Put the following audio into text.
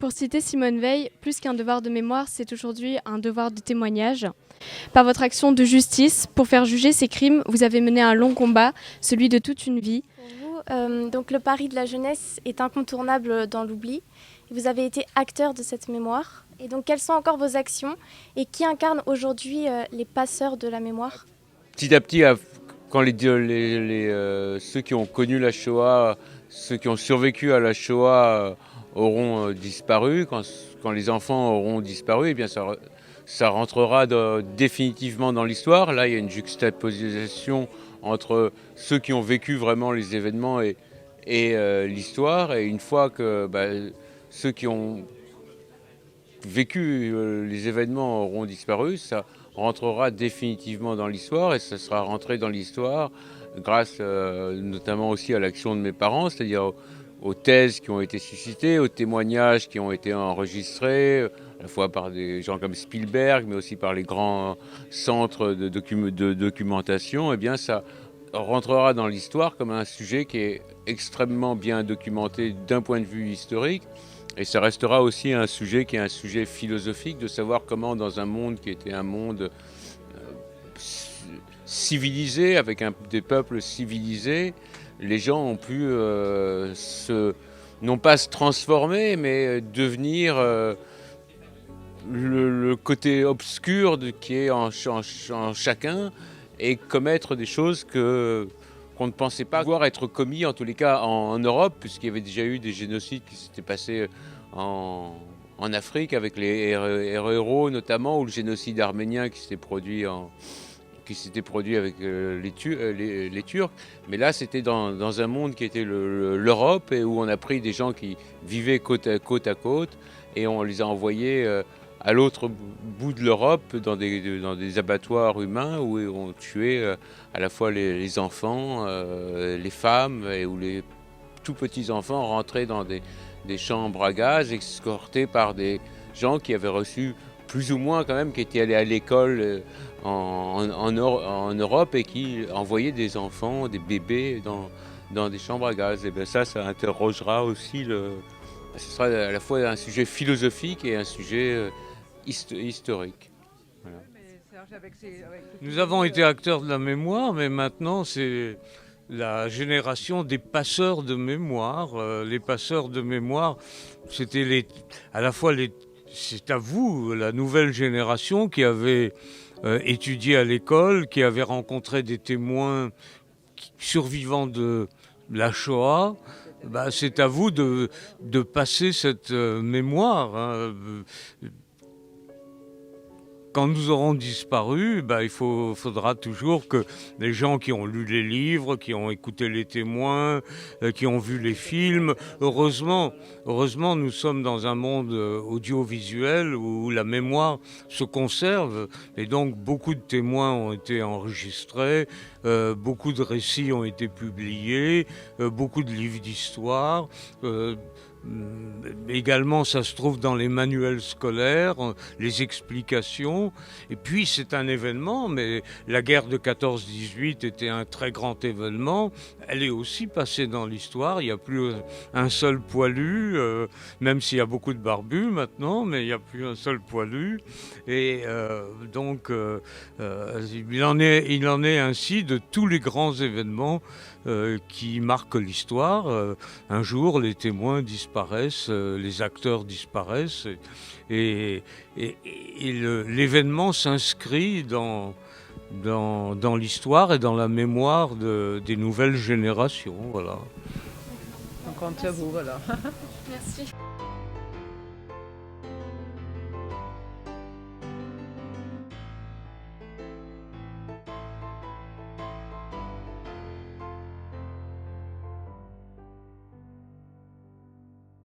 Pour citer Simone Veil, plus qu'un devoir de mémoire, c'est aujourd'hui un devoir de témoignage. Par votre action de justice, pour faire juger ces crimes, vous avez mené un long combat, celui de toute une vie. Pour vous, donc le pari de la jeunesse est incontournable dans l'oubli. Vous avez été acteur de cette mémoire. Et donc, quelles sont encore vos actions et qui incarne aujourd'hui les passeurs de la mémoire? Petit à petit, quand ceux qui ont connu la Shoah, ceux qui ont survécu à la Shoah auront disparu, quand les enfants auront disparu, eh bien ça rentrera définitivement dans l'histoire. Là, il y a une juxtaposition entre ceux qui ont vécu vraiment les événements et l'histoire. Et une fois que ceux qui ont vécu les événements auront disparu, ça rentrera définitivement dans l'histoire et ça sera rentré dans l'histoire grâce notamment aussi à l'action de mes parents, c'est-à-dire aux thèses qui ont été suscitées, aux témoignages qui ont été enregistrés, à la fois par des gens comme Spielberg, mais aussi par les grands centres de documentation. Eh bien, ça rentrera dans l'histoire comme un sujet qui est extrêmement bien documenté d'un point de vue historique. Et ça restera aussi un sujet qui est un sujet philosophique, de savoir comment dans un monde qui était un monde civilisé, avec des peuples civilisés, les gens ont pu non pas se transformer, mais devenir le côté obscur qui est en chacun et commettre des choses qu'on ne pensait pas voir être commis, en tous les cas en Europe, puisqu'il y avait déjà eu des génocides qui s'étaient passés en Afrique, avec les héros notamment, ou le génocide arménien qui s'était produit avec les Turcs. Mais là, c'était dans un monde qui était l'Europe, et où on a pris des gens qui vivaient côte à côte, et on les a envoyés à l'autre bout de l'Europe, dans des abattoirs humains, où on tuait à la fois les enfants, les femmes, et où les tout petits enfants rentraient dans des chambres à gaz, escortés par des gens qui avaient reçu plus ou moins quand même, qui étaient allés à l'école en Europe et qui envoyaient des enfants, des bébés dans des chambres à gaz. Et bien ça interrogera aussi ce sera à la fois un sujet philosophique et un sujet historique. Voilà. Nous avons été acteurs de la mémoire, mais maintenant c'est la génération des passeurs de mémoire. Les passeurs de mémoire, c'était c'est à vous, la nouvelle génération qui avait étudié à l'école, qui avait rencontré des témoins survivants de la Shoah. C'est à vous de passer cette mémoire. Hein. Quand nous aurons disparu, il faudra toujours que les gens qui ont lu les livres, qui ont écouté les témoins, qui ont vu les films, heureusement, nous sommes dans un monde audiovisuel où la mémoire se conserve et donc beaucoup de témoins ont été enregistrés, beaucoup de récits ont été publiés, beaucoup de livres d'histoire. Également, ça se trouve dans les manuels scolaires, les explications. Et puis, c'est un événement, mais la guerre de 14-18 était un très grand événement. Elle est aussi passée dans l'histoire. Il n'y a plus un seul poilu, même s'il y a beaucoup de barbus maintenant, mais il n'y a plus un seul poilu. Et donc, il en est ainsi de tous les grands événements qui marquent l'histoire. Un jour, les témoins disparaissent, les acteurs disparaissent, et l'événement s'inscrit dans l'histoire et dans la mémoire des nouvelles générations. Voilà. On compte sur vous, voilà. Merci.